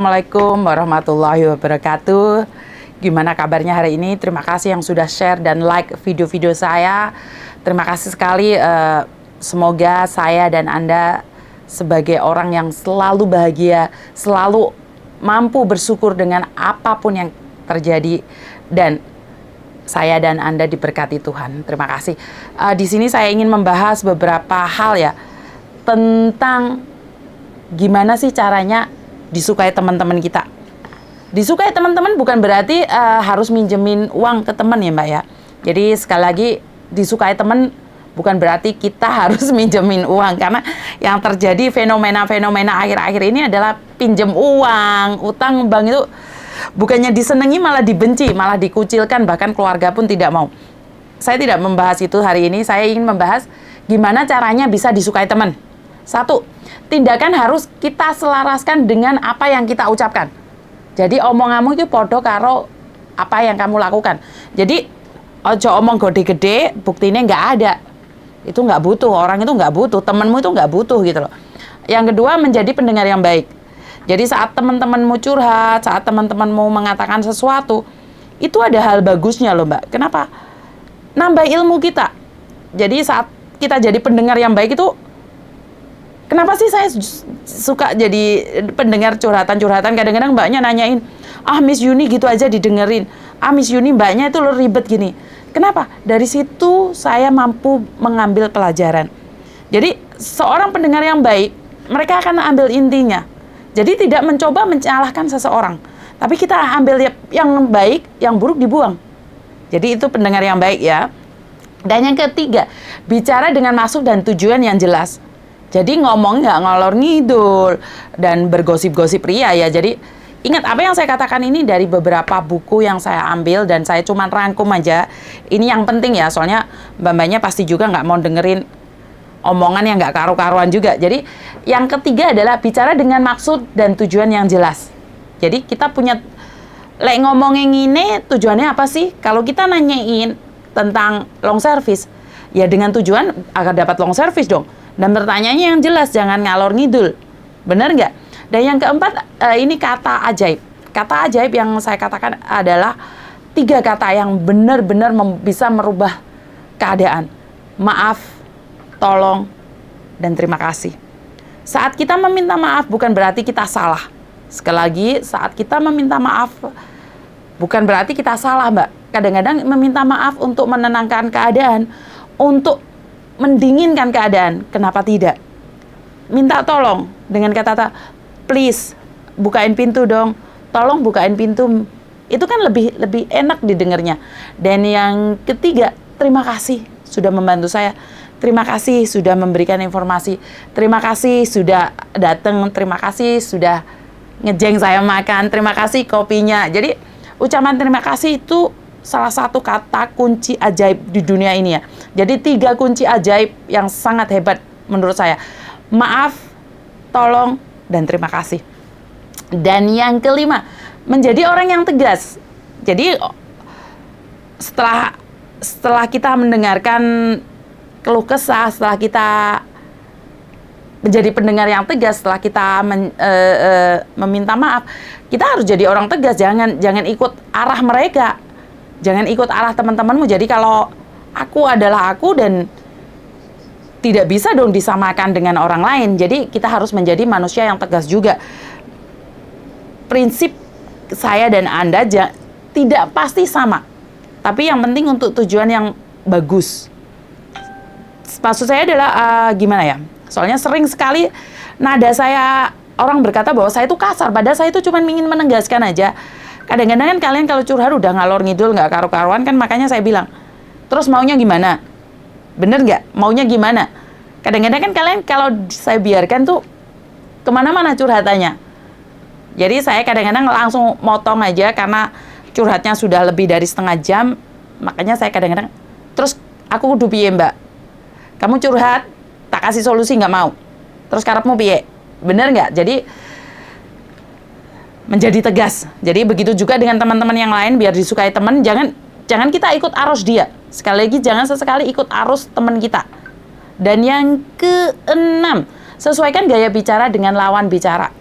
Assalamualaikum warahmatullahi wabarakatuh. Gimana kabarnya hari ini? Terima kasih yang sudah share dan like video-video saya. Terima kasih sekali. Semoga saya dan Anda sebagai orang yang selalu bahagia, selalu mampu bersyukur dengan apapun yang terjadi, dan saya dan Anda diberkati Tuhan. Terima kasih. Di sini saya ingin membahas beberapa hal ya tentang gimana sih caranya disukai teman-teman kita. Disukai teman-teman bukan berarti harus minjemin uang ke teman ya Mbak ya. Jadi sekali lagi, disukai teman bukan berarti kita harus minjemin uang. Karena yang terjadi fenomena-fenomena akhir-akhir ini adalah pinjem uang, utang bank itu bukannya disenangi malah dibenci, malah dikucilkan, bahkan keluarga pun tidak mau. Saya tidak membahas itu hari ini. Saya ingin membahas gimana caranya bisa disukai teman. Satu, tindakan harus kita selaraskan dengan apa yang kita ucapkan. Jadi omonganmu itu podo karo apa yang kamu lakukan. Jadi ojo omong gede-gede, buktinya nggak ada. Itu nggak butuh, orang itu nggak butuh, temanmu itu nggak butuh gitu loh. Yang kedua, menjadi pendengar yang baik. Jadi saat teman-temanmu curhat, saat teman-temanmu mengatakan sesuatu, itu ada hal bagusnya loh Mbak. Kenapa? Nambah ilmu kita. Jadi saat kita jadi pendengar yang baik itu, kenapa sih saya suka jadi pendengar curhatan-curhatan? Kadang-kadang mbaknya nanyain, Miss Yuni gitu aja didengerin. Miss Yuni mbaknya itu lo ribet gini. Kenapa? Dari situ saya mampu mengambil pelajaran. Jadi seorang pendengar yang baik, mereka akan ambil intinya. Jadi tidak mencoba menyalahkan seseorang. Tapi kita ambil yang baik, yang buruk dibuang. Jadi itu pendengar yang baik ya. Dan yang ketiga, bicara dengan maksud dan tujuan yang jelas. Jadi ngomong nggak ngalor ngidul dan bergosip-gosip ria ya. Jadi ingat apa yang saya katakan ini dari beberapa buku yang saya ambil dan saya cuma rangkum aja. Ini yang penting ya, soalnya mbak-mbaknya pasti juga nggak mau dengerin omongan yang nggak karu-karuan juga. Jadi yang ketiga adalah bicara dengan maksud dan tujuan yang jelas. Jadi kita punya ngomongin ini tujuannya apa sih? Kalau kita nanyain tentang long service, ya dengan tujuan agar dapat long service dong. Dan pertanyaannya yang jelas, jangan ngalor ngidul. Benar nggak? Dan yang keempat, ini kata ajaib. Kata ajaib yang saya katakan adalah 3 kata yang benar-benar bisa merubah keadaan. Maaf, tolong, dan terima kasih. Saat kita meminta maaf bukan berarti kita salah. Sekali lagi, saat kita meminta maaf bukan berarti kita salah, Mbak. Kadang-kadang meminta maaf untuk menenangkan keadaan, untuk mendinginkan keadaan. Kenapa tidak? Minta tolong dengan kata-kata, please, bukain pintu dong. Tolong bukain pintu. Itu kan lebih enak didengarnya. Dan yang ketiga, terima kasih sudah membantu saya. Terima kasih sudah memberikan informasi. Terima kasih sudah datang. Terima kasih sudah ngejeng saya makan. Terima kasih kopinya. Jadi ucapan terima kasih itu salah satu kata kunci ajaib di dunia ini ya. Jadi 3 kunci ajaib yang sangat hebat menurut saya. Maaf, tolong, dan terima kasih. Dan yang kelima, menjadi orang yang tegas. Jadi setelah kita mendengarkan keluh kesah, setelah kita menjadi pendengar yang tegas, setelah kita meminta maaf, kita harus jadi orang tegas. Jangan ikut arah mereka. Jangan ikut arah teman-temanmu. Jadi kalau aku adalah aku dan tidak bisa dong disamakan dengan orang lain. Jadi kita harus menjadi manusia yang tegas juga. Prinsip saya dan Anda tidak pasti sama. Tapi yang penting untuk tujuan yang bagus. Maksud saya adalah gimana ya? Soalnya sering sekali nada saya, orang berkata bahwa saya itu kasar. Padahal saya itu cuma ingin menegaskan aja. Kadang-kadang kan kalian kalau curhat udah ngalor ngidul, nggak karu-karuan kan, makanya saya bilang, terus maunya gimana? Bener nggak? Maunya gimana? Kadang-kadang kan kalian kalau saya biarkan tuh kemana-mana curhatannya. Jadi saya kadang-kadang langsung motong aja karena curhatnya sudah lebih dari setengah jam. Makanya saya kadang-kadang, terus aku kudu piye mbak? Kamu curhat, tak kasih solusi nggak mau. Terus karepmu piye? Bener nggak? Jadi menjadi tegas. Jadi begitu juga dengan teman-teman yang lain, biar disukai teman, jangan kita ikut arus dia. Sekali lagi, jangan sesekali ikut arus teman kita. Dan yang keenam, sesuaikan gaya bicara dengan lawan bicara.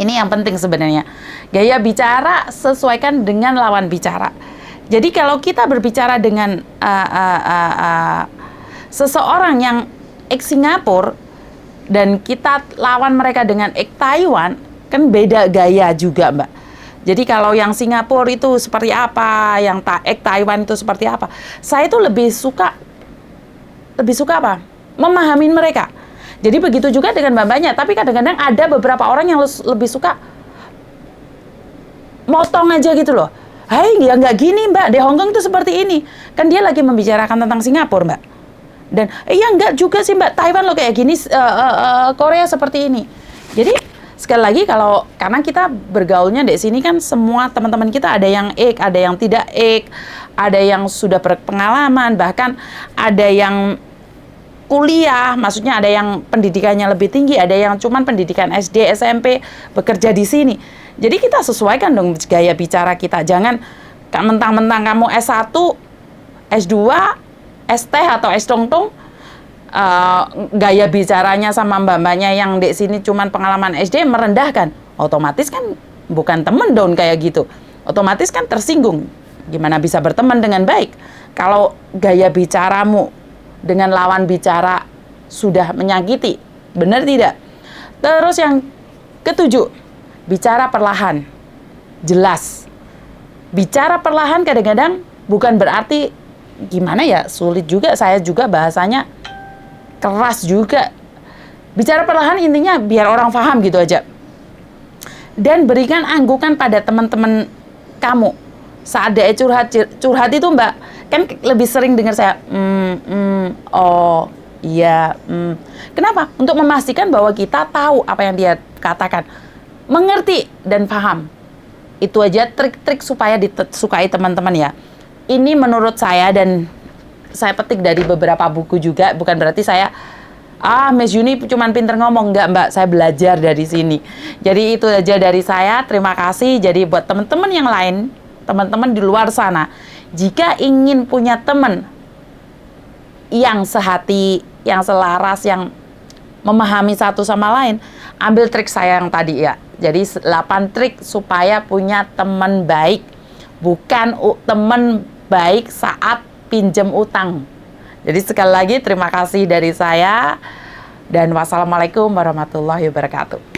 Ini yang penting sebenarnya. Gaya bicara sesuaikan dengan lawan bicara. Jadi kalau kita berbicara dengan seseorang yang ex Singapura dan kita lawan mereka dengan ex Taiwan, kan beda gaya juga, Mbak. Jadi kalau yang Singapura itu seperti apa, yang ex Taiwan itu seperti apa. Saya itu lebih suka apa? Memahami mereka. Jadi begitu juga dengan mbak-mbaknya, tapi kadang-kadang ada beberapa orang yang lebih suka motong aja gitu loh. Hai, ya nggak gini mbak, di Hong Kong itu seperti ini. Kan dia lagi membicarakan tentang Singapura mbak. Dan ya nggak juga sih mbak, Taiwan lo kayak gini, Korea seperti ini. Jadi sekali lagi karena kita bergaulnya di sini kan semua teman-teman kita ada yang ek, ada yang tidak ek, ada yang sudah berpengalaman, bahkan ada yang kuliah, maksudnya ada yang pendidikannya lebih tinggi, ada yang cuman pendidikan SD, SMP, bekerja di sini. Jadi kita sesuaikan dong gaya bicara kita. Jangan mentang-mentang kamu S1, S2, ST atau S tongtong, gaya bicaranya sama mbak-mbaknya yang di sini cuman pengalaman SD merendahkan. Otomatis kan bukan temen dong kayak gitu. Otomatis kan tersinggung. Gimana bisa berteman dengan baik? Kalau gaya bicaramu dengan lawan bicara sudah menyakiti, benar tidak? Terus yang ketujuh, bicara perlahan, jelas. Bicara perlahan kadang-kadang bukan berarti gimana ya, sulit juga, saya juga bahasanya keras juga. Bicara perlahan intinya biar orang paham gitu aja. Dan berikan anggukan pada teman-teman kamu. Saat dia curhat itu mbak, kan lebih sering dengar saya, oh, iya, Kenapa? Untuk memastikan bahwa kita tahu apa yang dia katakan, mengerti dan paham. Itu aja trik-trik supaya disukai teman-teman ya. Ini menurut saya dan saya petik dari beberapa buku juga, bukan berarti saya Miss Yuni cuman pinter ngomong, enggak mbak, saya belajar dari sini. Jadi itu aja dari saya, terima kasih. Jadi buat teman-teman yang lain, teman-teman di luar sana, jika ingin punya teman yang sehati, yang selaras, yang memahami satu sama lain, ambil trik saya yang tadi ya. Jadi 8 trik supaya punya teman baik, bukan teman baik saat pinjam utang. Jadi sekali lagi terima kasih dari saya dan wassalamualaikum warahmatullahi wabarakatuh.